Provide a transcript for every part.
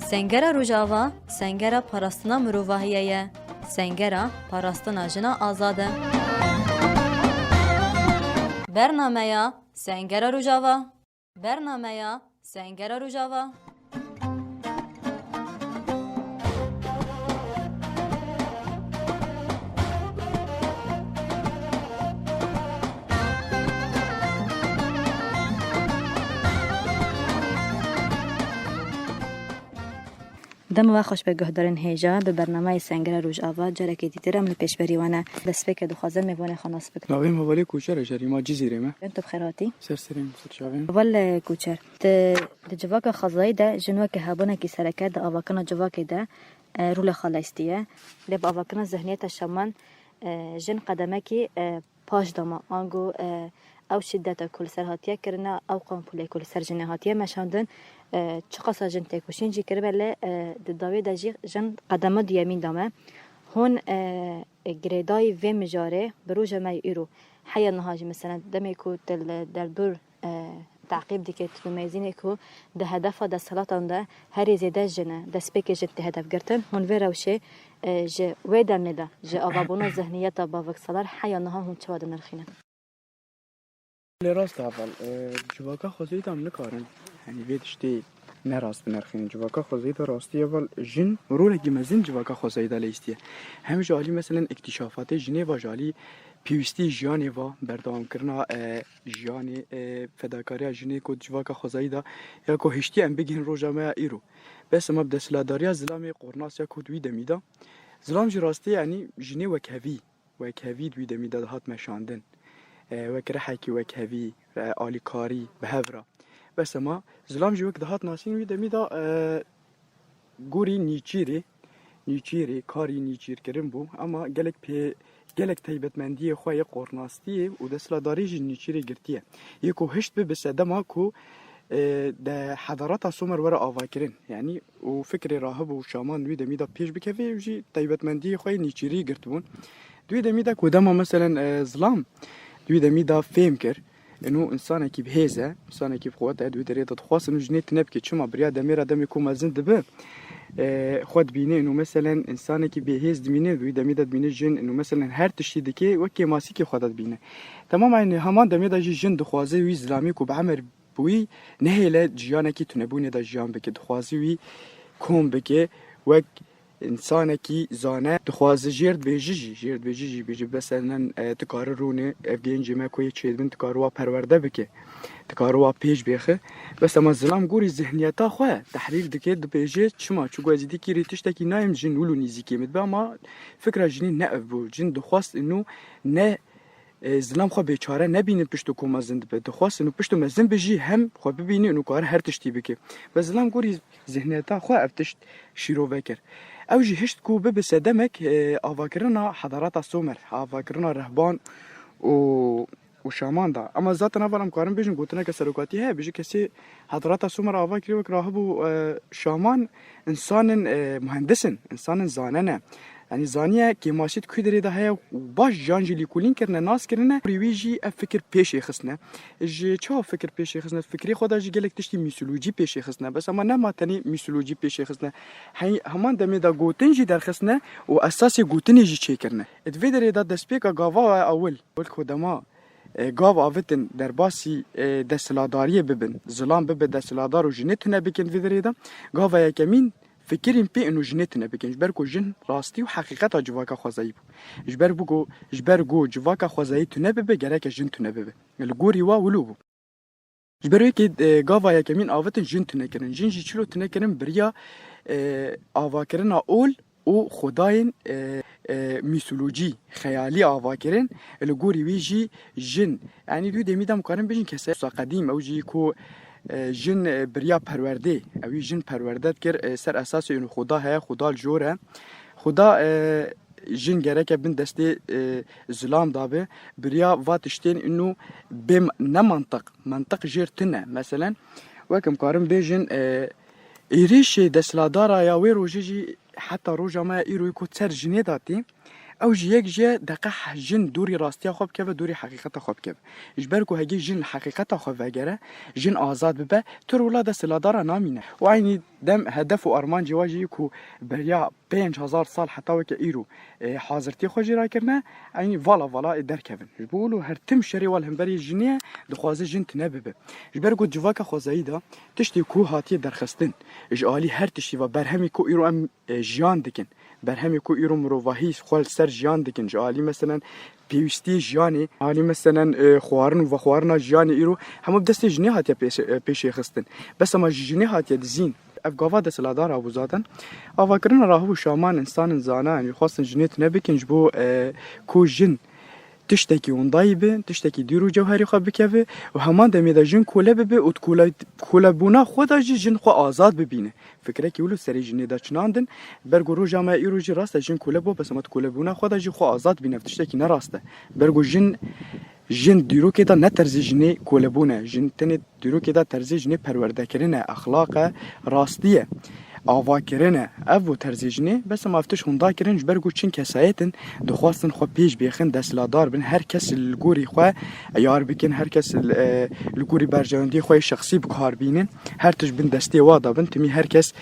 سنگرا روجاوا سنگرا پاراستنا مروواهیه سنگرا پاراستنا جنا آزاده برنامه یا سنگرا روجاوا برنامه یا سنگرا روجاوا دم و خوش به گهدارن هیجا به برنامه سنگر روز آوا جره که دیدرم لپیش بریوانه دست فکر دو خازن میبونه خاناس بکن ناویم حوالی کوچر جری ما جزیره ما انت بخیراتی سرسریم سرچاویم اول کوچر د جواک خزای ده جنوک هابونه کی سرکه د اواکنا جواک ده رول خالستیه لب اواکنا ذهنیت شمان جن قدمه کی پاش دما آنگو او شدت کل سرهاتیه کرنا او قنفله کل سرجنهاتیه مشاندن چقاسا جن تکوشین جی کربله داوی دجی جن قدمه دیامین دامه هون گریدای و مجاره بروج ما ایرو حیا نهاجی مثلا دمی کو در دور تعقیب دیگه تميزين کو ده هدف ده صلاتان ده هر زیده جنه ده سپیک جت هدف گرتن هون و روشه ج ویدر نده ج آوابونا ذهنیت با وکسالار حیا نها هون چواد نرخینه راست اول جواکا خوزید هم نکارن یعنی ویدشتی نراست بنرخین جواکا خوزید راستی اول جن رول گمزین جواکا خوزید لیستیه هم جالی مثلا اکتشافات جنی و جالی پیوستی جیانی و بردام کرنا جیانی فداکاری جنی کو جواکا خوزید یا کو هشتی ام بگین روزامه ایرو بس ما بدسلاداری زلام قرناس یا کو دوی دمیدا زلام جراستی یعنی جنی وکهوی دوی دمیدا هات مشاندن وكره حكي وكهوي آلي كاري بهفرة بس ما زلام جوك دهات ناسين ويدا ميدا غوري نيچيري كاري نيچير كرن بو اما گلك تيبت منديه خويا قرناستيه ودسلا داريج نيچيري گرتيه يكو هشت بسدما كو ده حضارات سومر ورا آواكرين يعني وفكر راهب وشامان ويدا ميدا بيش بكفي وجي تيبت منديه خويا نيچيري گرتون دويدا ميدا كودما مثلا زلام دوی دمیدا فهم کر انو انسان کی بهزه انسان کی بخوته دوی درید تخواس انو جنیت نب کی چما بریا دمیر ادم کو مزن دبه خود بینه انو مثلا انسان کی بهز دمینه دوی دمیدا بینه جن انو مثلا هر تشتی دکی وکی ماسی کی خودت بینه تمام یعنی همان دمیدا جن دخوازه وی اسلامی کو بعمر بوی نهله جیانه کی تنبونه دا جیان بک دخوازه وی کوم بک وک انسان کی زانه دخوازه جرد بیجی بیجی مثلا تکار رونه افگین جمع کوی چیدن تکاروا پرورده بکه تکاروا پیش بیخه بس اما زلام گوری ذهنیتا خواه تحلیل دکه دو بیجی چما چو گوزیدی کی ریتش تکی نایم جن ولو نیزیکی مد با ما فکر جنی نه بو جن دخواست انو نه زلام خو بیچاره نبینه پشتو کوما زند به دخواست انو پشتو مزن بجی هم خو ببینه انو کار هر تشتی بکه بس زلام گوری ذهنیتا خواه افتش شیرو بکر او جي هشت كو بسدمك افاكرنا حضارات السومر افاكرنا رهبان وشامان دا اما ذات نفر مقارن بيجن قلتنا كسلوكاتي هي بيجي كسي حضارات السومر افاكري وك راهب شامان انسان مهندسن انسان زاننه يعني زانيه كي ماشيت كودري ده هي باش جانجلي كولين كرنا ناس كرنا ريويجي افكر بيش يخصنا جي تشو فكر بيش يخصنا فكري خدا جي قالك تشتي ميثولوجي بيش يخصنا بس اما ما تاني ميثولوجي بيش يخصنا هي همان دمي غوتنجي در خصنا واساسي غوتني جي تشي كرنا ادفيدري ده دسبيكا غاوا اول والخدما گاو آوتن در باسی دستلاداری ببن ظلام ببن دستلادار و جنتونه بکن ویدری ده گاو یکمین فکریم پی انو جنتونه بکن جبر کو جن راستی و حقیقت جواکا خوازایی بو جبر گو جواکا خوازایی تونه ببه گره که جن تونه ببه الگوری وا ولو بو جبر یکی گاو یکمین آوتن جن تونه کرن جن جی چلو تونه کرن بریا آوا کرن اول او خداین میثولوژی خیالی آوا کرن الگوری ویجی جن یعنی دو دمیدم کارن بجن کسا قدیم او جی کو جن بریا پرورده اوی جن پرورده کر سر اساس اینو خدا هست خدا جوره خدا جن گرک بین دسته ظلام دابه بریا واتشتین اینو بم نه منطق جرتنه مثلا وکم کارم بجن ایریش دسلادارا یا وی روجی حتی روجا ما ایروی کو سر جنی داتی او جی یک جه دقه جن دوری راستی خوب که و دوری حقیقت خوب که اجبر کو هگی جن حقیقت خوب وگره جن آزاد ببه تر ولاد سلادار نامینه و عینی دم هدف و ارمان جواجی کو بریا 5000 سال حتی وک ایرو حاضرتی خوجی را کرنه عینی والا درکبن بقولو هر تم شری ول هم بری جنیه دخوازه جن تنببه اجبر کو جواکه خوزایدا تشتی کو هاتی درخستن اجالی هر تشتی و برهمی کو ایرو ام جیان دکن برهمی کو ایرو مروواهی خال سر جیان دکن جالی مثلا پیوستی جیانی عالی مثلا خوارن و خوارنا جیانی ایرو همو بدست جنی هاتی پیش خستن بس ما جنی هاتی دزین افغاوا د سلادار ابو زادن افکرنا راهو شامان انسان زانا يعني خاصن جنيت نبكن جبو کو جن تشتكي وندايبه تشتكي ديرو جوهري خو بكفه و همان دمي دا جن کوله به او کوله بونا خدا جن خو آزاد ببینه فکره کی ولو سری جن دا چناندن برگو رو جامعه ایرو جی راست جن کوله بو بس مت کوله بونا خدا جی خو آزاد بینه تشتكي نه راسته برگو جن دیرو که دا نه ترزی جنی کوله بونه جن تنه دیرو که دا ترزی جنی پرورده کرنه اخلاق راستیه آوا کرنه او ترزیجنی بس مافتش هندا کرن جبرگو چین کسایتن دخواستن خو پیش بیخن دستلادار بن هر کس الگوری خو یار بکن هر کس الگوری برجاندی خو شخصی بکار بینن هر تش بن دستی وادا بن تمی هر کس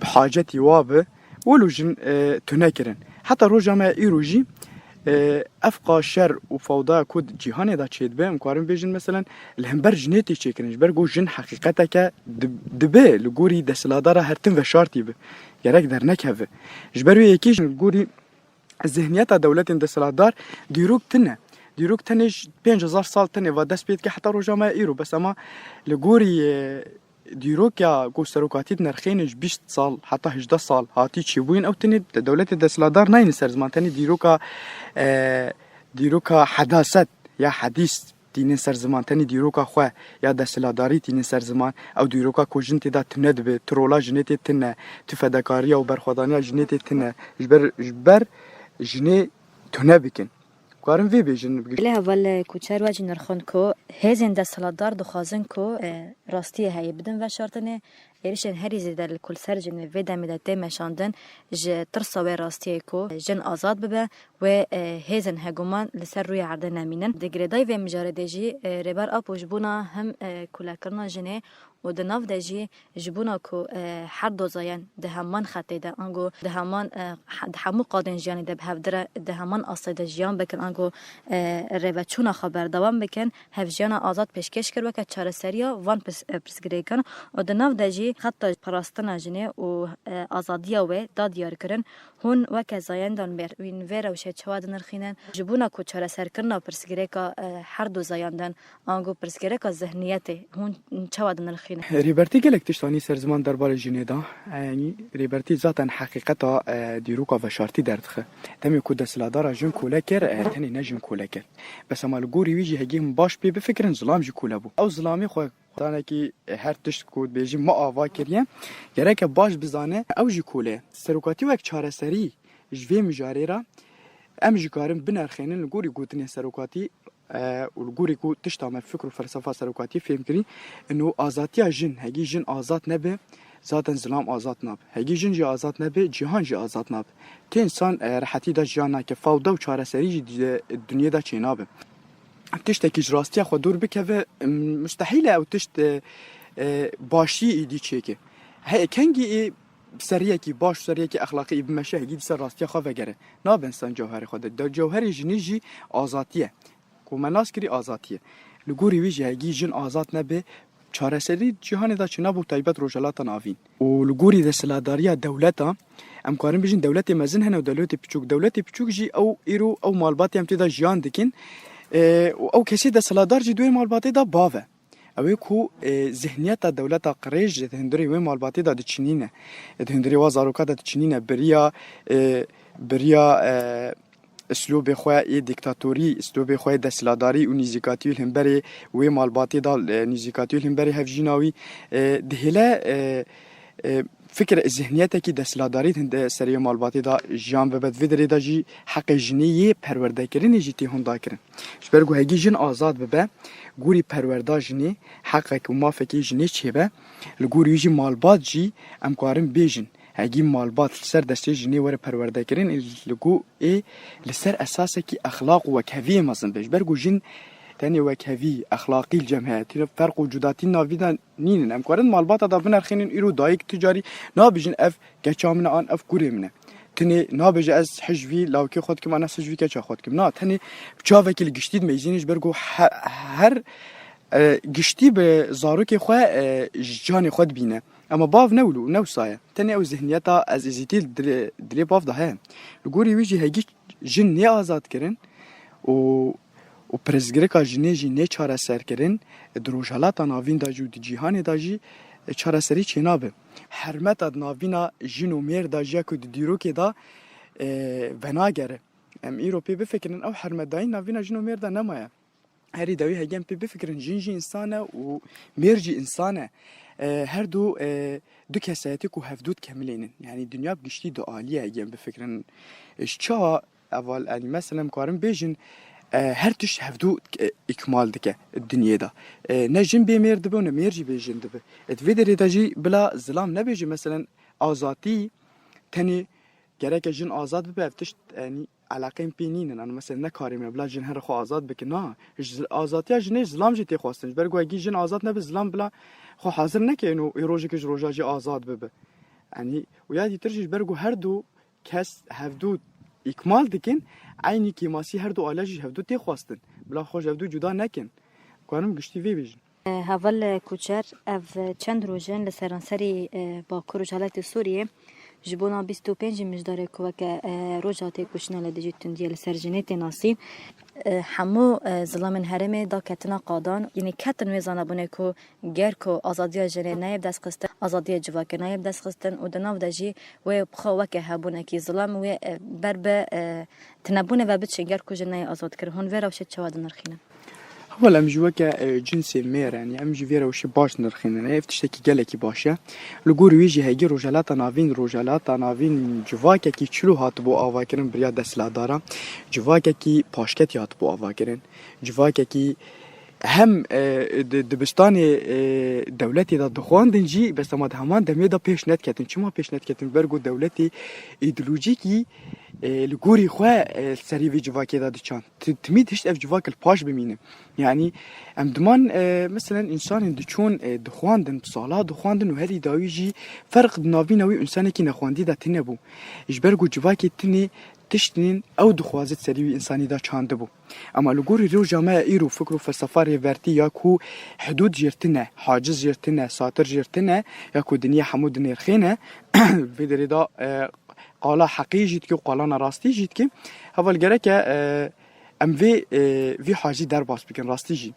بحاجتی واب ولو جن تنکرن حتی رو جامعه ایروجی افقا شر و فوضا کود جهان دا چید به امکارم بیجن مثلا الهمبر جنیتی چیکنش برگو جن حقیقتا که دبه لگوری دستلادار هرتن و شارتی به گرک در نکهوه جبرو یکیش لگوری ذهنیت دولت دستلادار دیروک تنش 5000 سال تنه و دست بید که حتی رو جامعه ایرو بس اما لگوری دیروک یا گوستروکاتی نرخینش 20 سال حتی 18 سال هاتی چی بوین او تنی دولت دستلادار نین سرزمان تنی دیروکا حداثت یا حدیث تین سرزمان تنی دیروکا خو یا دستلاداری تین سرزمان او دیروکا کوجن تی دا تند به ترولا جنیت تن تفدکاری او برخوادانی جنیت تن جبر جنی تنه بکن کارم وی بیجن له اول کوچر واجی نرخون کو هزین دستلادار دخوازن کو راستی هی بدن و شرطنه ایرشن هری زیدر کل سر جن و دمیدته مشاندن ج ترسا و راستی کو جن آزاد ببه و هزن هگومان لسر روی عرضه نمینن دگردای و مجاردجی ربر اپوش بونا هم کلاکرنا جنه و دناف دجی جبونا کو هر دو زاین ده همان خطه ده انگو ده همان همو قادن جیانی ده بهفدره ده همان آسایده جیان بکن انگو روچونا خبر دوام بکن هفجیانا آزاد پیشکش کرد وکه چاره سریا وان پرسگری کن و دناف دجی خطه پراستنا جنه و آزادیا و دادیار کرن هون وکه زاین دان بر وین ویرا و شه چواد نرخینن جبونا کو چاره سر کرنا پرسگری که هر دو زاین دان انگو پرسگری که ذهنیت هون چواد نرخ ریبرتی گلک تشتانی سرزمان درباره جنیدا یعنی ریبرتی ذاتاً حقیقتا دیروکا و شارتی دردخه تمی کو دستلادار جن کوله کر تنی نجم کوله کر بس اما لگوری ویجی هگیم باش بی بفکرن ظلام جی کوله بو او ظلامی خو دانه کی هر تشت کود بیجی ما آوا کریم گرک باش بزانه او جی کوله سروکاتی و یک چاره سری جوی مجاری را ام جکارم بنرخینن لگوری گوتنی سروکاتی والجوري كو تشتعمل فكر وفلسفة سلوكاتية فهم كري إنه آزادية جن هجي جن آزاد نبي ذات انزلام آزاد نب هجي جن جي آزاد نبي جهان جي آزاد نب تي إنسان راحتي دا جانا كفاوضة وشارة سري الدنيا دا چينابه تشتكي جراستيا خو دور بكه مستحيلة أو تشت باشي إيدي چيكي هي كنجي سریکی باش سریکی اخلاقی بمشه هجي سر راستيا خو وگره ناب انسان جوهر خود دا جوهر جنی جی آزادیه کومناس کری آزادیه لگوری ویجی هگی جن آزاد نبه چاره سری جهان دا چنا بو تایبت روجلاتا ناوین و لگوری دستلاداری دولتا امکارن بیجن دولت مزن هنه و دولت پیچوک جی او ایرو او مالباتی امتی دا جیان دکن او کسی دستلادار جی دوی مالباتی دا باوه اوی کو ذهنیت دولت قریج دهندری و مالباتی دا دچنینه دهندری وزاروکا دا دچنینه بریا اسلوب خواه دیکتاتوری اسلوب خواه دستلاداری و نزیکاتی الهمبری و مالباتی دا نزیکاتی الهمبری هفجیناوی دهله فکر ذهنیت کی دستلاداری هند سری مالباتی دا جان به بد ودری دا جی حق جنی پرورده کردن جی تی هندا کردن شبرگو هگی جن آزاد به گوری پرورده جنی حق کی مافکی جنی چه به لگوری جی مالبات جی امکارم بیجن هگی مالبات سر دسته جنی ور پرورده کرن لگو ای لسر اساسه کی اخلاق و کهوی مزن بج برگو جن تاني وكهوي اخلاقي الجمعيات فرق وجوداتي نافيدا نين ام كورن مالبات دا بنرخين ايرو دايك تجاري نابجن اف كچامنا ان اف كوريمنا تني نابج از حجوي لو كي خودكم انا حجوي كچا خودكم نا تني بچاوك الگشتيد ميزينش برگو هر گشتي به زاروكي خو جاني خود بينه اما باف نولو نو سايه تاني او ذهنيتا از ازيتيل دري باف ده هي لغوري ويجي هيجي جن ني آزاد کرن و پرزگرکا جنه جی نه چاره سر کرن دروجالات ناوین دا جو دی جهان دا جی چاره سری چنابه حرمت اد ناوینا جنو میر دا جا کو دی دیرو که دا وناگره ام ایروپی بفکرن او حرمت داین ناوینا جنو میر دا نمایه هری دوی هگم پی بفکرن جن جی انسانه و میر جی انسانه هر دو کسایتی کو هفدود کاملینن یعنی دنیا بگشتی دو عالیه هگم بفکرن اشچا اول yani مثلا کارم بیجن her tüş hevdu ikmal dike dünyada. Ne jin bemir dibe ne merci bejin dibe. Et vedere daji bila zilam ne beji mesela azati tani gerek jin azad bibe eftişt yani alaqem pininin an mesela ne karim bila jin her xo azad bike na azati jin zilam jiti xwastin bergo gi jin azad ne zilam bila xo hazır ne ki eno rojik rojaji azad bibe. Yani و yadi terjij bergo her du kes hevdu ikmal dikin aynı kimasi her dو علاجی هفدو تی خواستن بلا خوش هفدو جدا نکن کنم گشتی وی بیجن هاول کوچر اف چند روزن لسرانسری باکور جالت سوریه جبونا 25 مجدار کوک روجات کوشنه لدیجی تندیل سرجنیت ناسی همو ظلمن هرمه دا کتنا قادان یعنی کتن وزانه بونه کو گر کو آزادی جنه نایب دست خستن آزادی جواک نایب دست خستن و دناو دجی و بخوا وک هبونه کی ظلم و برب تنبونه و بچ گر کو جنه آزاد کر هون ورا وش چواد نرخینه ولا مجوك جنس مير يعني ام جويرا وش باش نرخين انا افتشتكي قالكي باشا لغور ويجي هيجي روجالات نافين جواكا كي تشلو هاتبو اواكرن بريا دسلا دارا جواكا كي باشكت هاتبو اواكرن جواكا كي هم دبستاني دولتي دا دخوان دنجي بس ما همان دمي دا پیش نت کتن چما پیش نت کتن برگو دولتي ایدئولوژیکی لگوری خواه سری وی جواکی دا دچان تمید هشت اف جواک الپاش بمینه يعني ام دمان مثلا انسان دچون دخواندن بصالا دخواندن و هری داویجی فرق ناوی نوی انسانی که نخواندی دا تنبو اجبرگو جواکی تنی تشتنين او دخوازت سريوي انساني دا چاندبو اما لغوري رو جامعه ايرو فكر و فلسفه ورتي ياكو حدود جرتنه حاجز جرتنه ساتر جرتنه ياكو دنيا حمود نرخينه بدري دا قالا حقيقي جيت قالا راستي جيت كي اول جرك ام في حاجي درباس بكن راستي جي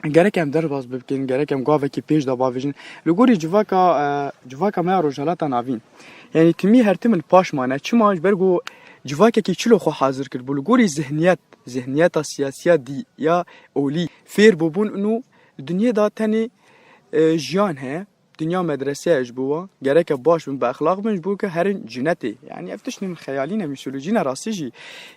gerek em derbas bibkin gerek em gavekî pêş da bavêjin li gorî civaka me rojalata navîn yani timî her tim li paş mane çima ji ber got civakekî çilo xwe hazir kir bû li gorî zihniyeta siyasiya dî ya olî fêr bûbûn û dunyê da tenê jiyan heye dünya medreseye ji bo gerek baş bin bi axlaq bin ji bo ke herin cinetê yani ev tiştên xeyalî ne mîsolojîne rastî jî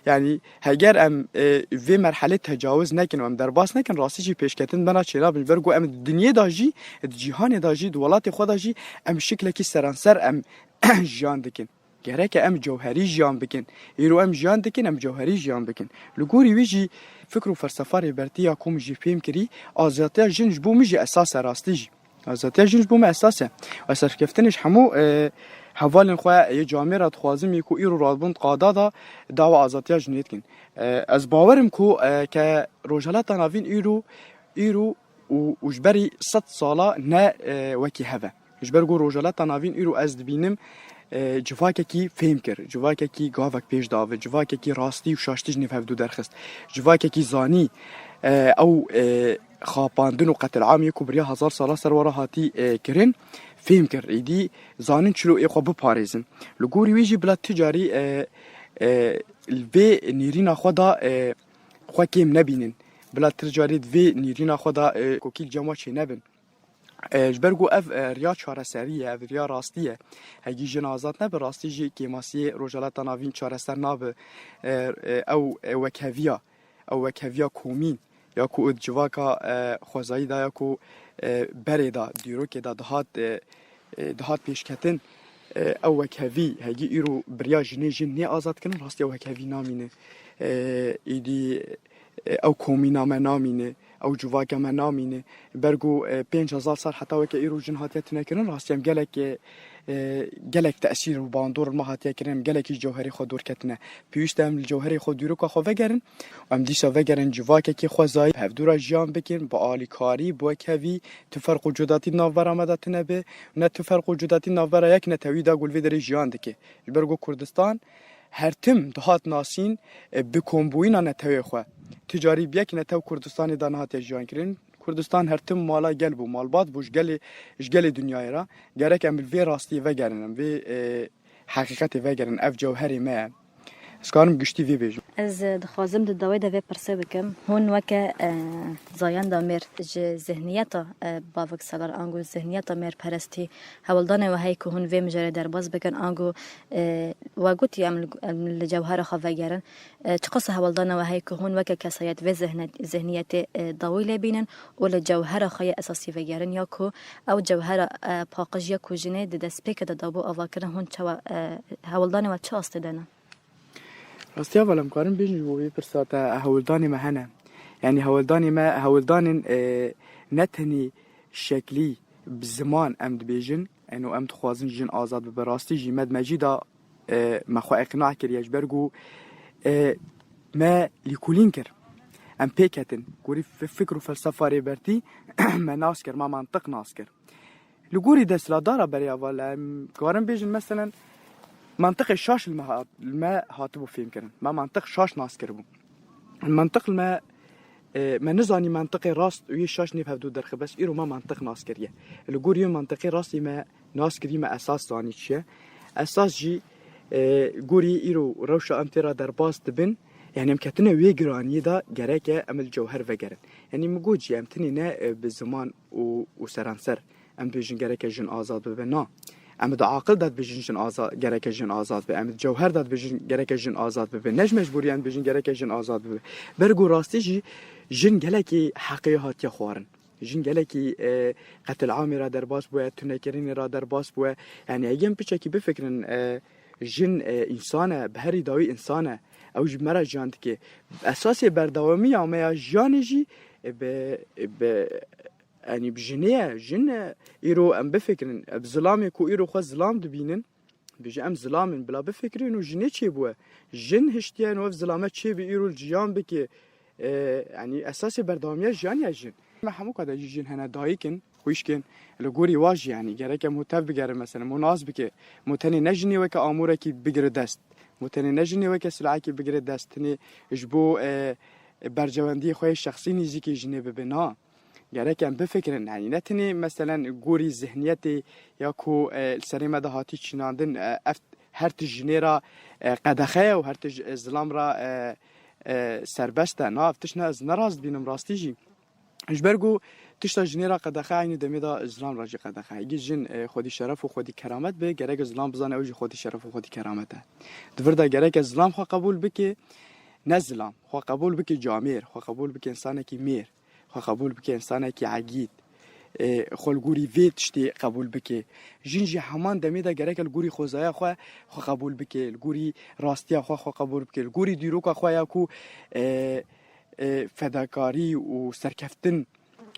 yani heger em vê merhelê tecawuz nekin û em derbas nekin rastî jî pêşketin bena çêla bin ber got em dunyê da jî di cîhanê da jî di welatê xwe da jî em şiklekî seranser em jiyan dikin gerek em cewherî jiyan bikin îro em jiyan dikin em cewherî jiyan bikin li gorî wî jî fikr û felsefa rêbertiya kom jî pêm kirî azadiya jin ji bo min jî esas e rastî jî azadiya jin ji bo me esas e ve serkeftinê ji hemû hevalên xwe yê camê re dixwazim ku îro radbûn qada da dawa azadiya jinê dikin ez bawerim ku ke rojalata navîn îro û ji berî 100 sala ne wekî heve ji ber got rojalata navîn îro ez dibînim civakekî fêm kir civakekî gavek pêş dave civakekî rastî û şaştî ji nêv hevdû derxist civakekî zanî ew xapandin û qetil'amê ku biriya 1000 sala ser were hatî kirin fêm kir êdî zanin çilo ê xwe biparêzin li gorî wî jî bila ticarî vê nêrîna xwe da xwe kêm nebînin bila ticarî vê nêrîna xwe da kokîl cema çê nebin ji ber got ev riya çareserî ye ev riya rastî ye hegî jin azad nebe rastî jî kêmasiyê rojalata navîn çareser nabe ew wekheviya komîn ya ku civaka xwezayî da ya ku berê da dîrokê da dihat pêşketin او وکوی هگی ایرو بریا جنه جن نه آزاد کنن راستی او وکوی نامینه ایدی او کومی نامه نامینه او جواکه من نامینه برگو 5000 سال حتی وکه ایرو جن هاتیت نکنن راستی هم گلک تأثیر و باندور ما هاتیه کرن گلکی جوهری خود دور کتنه پیوست هم الجوهری خود دیرو که خو وگرن و هم دیسا وگرن جواکه که خوزای هفدورا جیان بکن با آلیکاری با کوی تفرق وجوداتی ناور آمدات نبه نه تفرق وجوداتی ناور یک نتوی دا گلوی داره جیان دکه برگو کردستان هر تم دهات ناسین بکمبوین نتوی خو تجاری بیک نتو کردستان دان هاتیه جیان کرن کردستان هر تم مالا گل بو مالبات بوش گل دنیای را گرک ام وی راستی و گرنم وی حقیقت و گرن اف جوهری ما اسکارم گشتی وی بیجو از دخوازم د دوای د پرسه بکم هون وکه زایان د مر ذهنیت باوک سالار انگو ذهنیت مر پرستی هولدان و هی که هون وی مجره در باز بکن انگو و گوتی ام الجوهر خو وگرن چقص هولدان و هی که هون وکه کسایت و ذهنیت دویل بینن ول جوهر خو اساسی وگرن یا کو او جوهر پاقج یا کو جنه د دسپیک د دابو اواکر هون چوا هولدان و چه استدنه راستی اولم کارم بیشتر بودی پرسات هولدانی مهنه یعنی هولدانی نتنی شکلی بزمان امد بیجن انو امد خوازن جن آزاد به راستی جیمد مجیدا مخو اقناع کریش برگو ما لیکولین کر ام پیکتن گوری فکر و فلسفه ری برتی ما ناس کر ما منطق ناس کر لگوری دست لادارا بریا والا کارم بیجن مثلا منطق شاش الماء هاتبو فهم كرن ما منطق شاش ناس كربو المنطق الماء ما نزاني منطقي راست وي شاش نيف هبدو درخ بس ايرو ما منطق ناس كريه الجوريو منطقي راستي ما ناس كري ما اساس زاني تشي اساس جي جوري ايرو روشا امترا در باس دبن يعني مكتنا وي جراني دا جراكه ام الجوهر وجرن يعني مجوج امتني نا بالزمان وسرانسر ام بيجن جراكه جن آزاد ببنا امد عاقل داد بيجن جن آزاد گرک جن آزاد به امد جوهر داد بيجن گرک جن آزاد به نج مجبوریان بيجن گرک جن آزاد به برگو راستی جن گلکی حقیقت خوارن جن گلکی قتل عامی را در باس بو تنکرین را در باس بو یعنی اگم بچکی بفکرن جن انسانه بهری داوی انسانه او مرا جاند که اساس بردوامی یا جانجی به يعني بجنيه جن يرو ام بفكرن بظلام يكو يرو خو ظلام دبينن بيجي ام ظلام بلا بفكرن وجنيه تشي بو جن هشتيان و ظلامه تشي بيرو الجيان بك يعني اساسي برداميه جان يا جن ما حمو قد جن هنا دايكن خوشكن لغوري واج يعني جرك متف بجر مثلا مناسبك متني نجني وك امورك بجر دست متني نجني وك سلعك بجر دست ني جبو برجواندي خوي شخصي نيزيكي جنيه ببنا گرک ام بفکرن یعنی نتنی مثلا گوری ذهنیتی یا کو السریمه ده هاتی چناندن هر تجنیرا قدخه و هر تج ظلام را سربسته نه افتش نه از نراز بینم راستی جی اجبرگو تشتا جنیرا قدخه عین دمیدا اسلام راجی قدخه اگه جن خودی شرف و خودی کرامت به گرک اسلام بزنه اوج خودی شرف و خودی کرامته دوردا گرک اسلام خو قبول بکی نزلام خو قبول بکی جامیر خو قبول بکی انسان کی میر خو قبول بکی انسان کی عقید خلگوری ویت شتی قبول بکی جنجی همان دمیدا گرک الگوری خوزایا خو قبول بکی الگوری راستیا خو قبول بکی الگوری دیروکا خو یا کو فداکاری و سرکفتن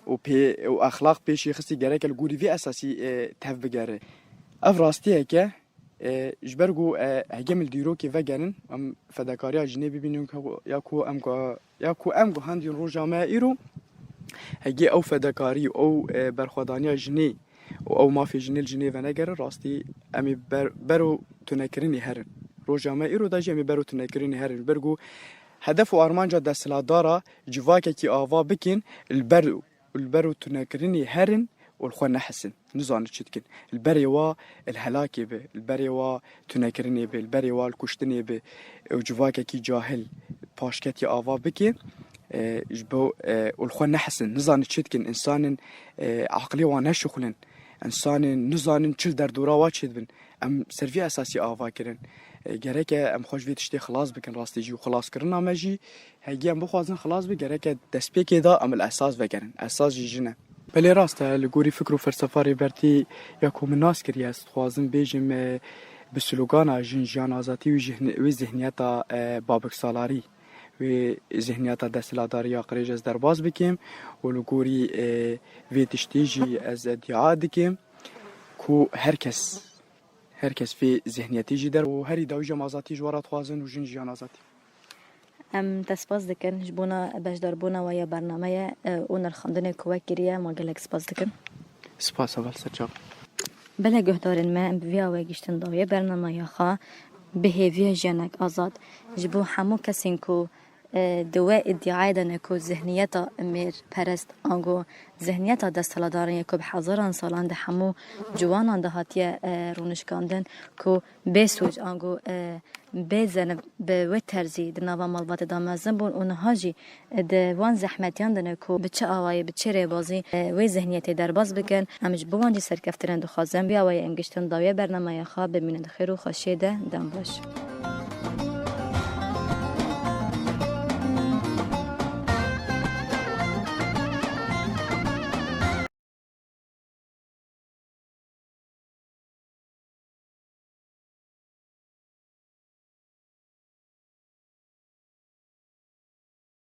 و اخلاق پیشی خستی گرک الگوری وی اساسی تف بگره اف راستیه که جبرگو هجم الديروكي فجرن ام فداكاريا جنبي بينهم ياكو امغو هاندي روجا ما ايرو هجي او فداكاري او برخدانيا جني او ما في جني الجني فنجر راستي امي برو تنكرني هرن روجا ما ايرو داجي امي برو تنكرني هرن برغو هدف وارمانجا دسلادارا جواكي آوا بكين البرو تنكرني هرن والخو نحسن نزان تشتكن البريوا الهلاكي به البريوا تنكرني به البريوا الكشتني به وجواكي كي جاهل باشكتي آوا بكي جبو والخو نحسن نزان تشتكن انسان عقلي ونشخلن انسان نزان تشل در دورا واتشد بن ام سرفي اساسي آوا كرن گرک ام خوش ویت شتی خلاص بکن راستی جو خلاص کردن امجی هگی ام بخوازن خلاص بگرک دست پیک دا ام الاساس وگرن اساس جنه بله راسته لگوری فکر و فلسفه برتی یا کوم ناس کری است خوازم بیجم به سلوگانا جان آزادی و ذهنیت بابک سالاری و ذهنیت دستلاداری آقریج از درباز بکیم و لگوری و تشتیجی از ادعا دکیم کو هر کس فی ذهنیتی جی در و هری داوی جام آزادی جوارات خوازن و جان آزادی دسپاس دکن جبونا بجدار بونا و یا برنامه اون الخاندن کوکریه ما گلک سپاس دکن سپاس اول سرچاق بله گهدارن ما بیا و گشتن داوی برنامه یا خوا بهیوی جنک آزاد جبو همو کسین کو دوا ادعای دنه کو ذهنیت امیر پرست آنگو ذهنیت دستلادارن کو به هزاران سالان ده همو جوانان ده هاتیه رونشکاندن کو بسوج آنگو بزن به و ترزی د نوا مالبات دامزن بون اونها جی د وان زحمتیان دنه کو به چه آوای به چه ربازی و ذهنیت درباز بکن امج بوان جی سرکفترند خازم بیا و انگشتن داوی برنامه خواب ببینند خیر و خوشیده دم باش